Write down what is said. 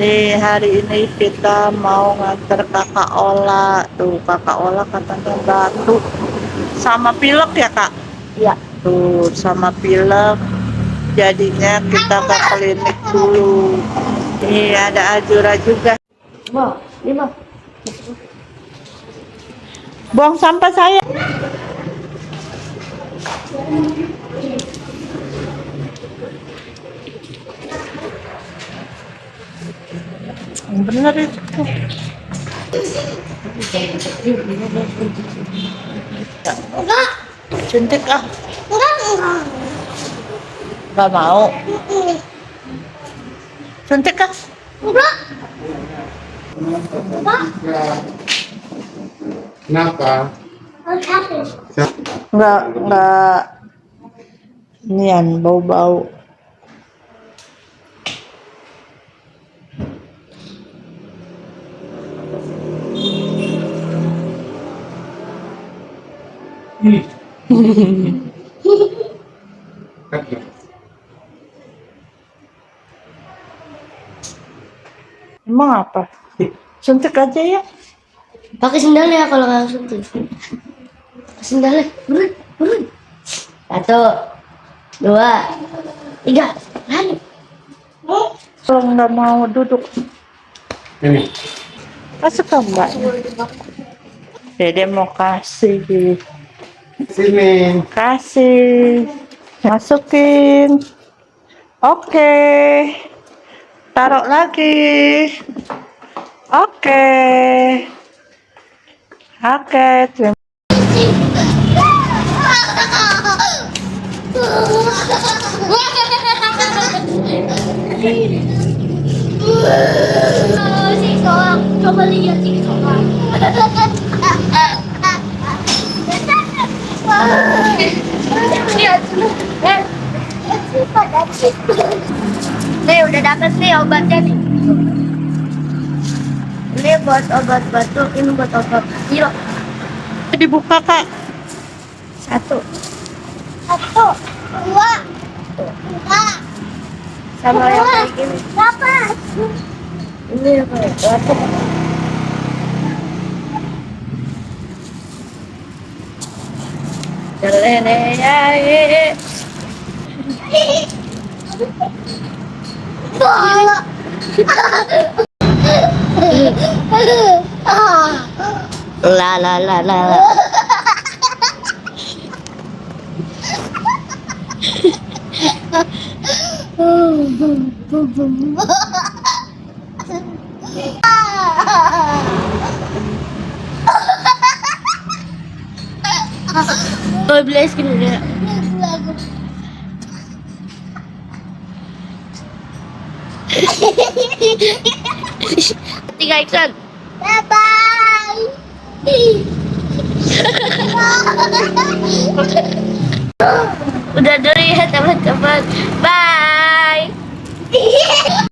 Nih hari ini kita mau nganter kakak Ola. Tuh kakak Ola katanya batuk sama pilek ya kak? Iya. Tuh sama pilek. Jadinya kita ke klinik dulu. Ini ada Azura juga. Wah, lima. Buang sampah saya. Bener itu. Enggak. Suntik ah. Enggak. Gak mau. Suntik ah. Enggak. Enggak. Kenapa? Enggak. Nian bau-bau. Emang apa? Suntik aja ya. Pakai sendal ya kalau nggak suntik. Sendalnya, burun. 1, 2, 3, lari. Kalau nggak mau duduk, Ini. masuk ke mbak. Dede mau kasih. Sini. Kasih. Masukin. Oke. Taruh lagi. Oke. Terima. Coba lihat sih soal. Nih udah dapet nih obatnya nih. Ini buat obat batuk, ini buat obat pilek. Dibuka kak. 1, 2, 3. Sama yang kayak gini. Dapat. Ini apa ya? Batuk. Jelene ya. La. Oh, beli es krim ya. 3 iksan. Bye bye. Udah dulu ya teman-teman. Bye.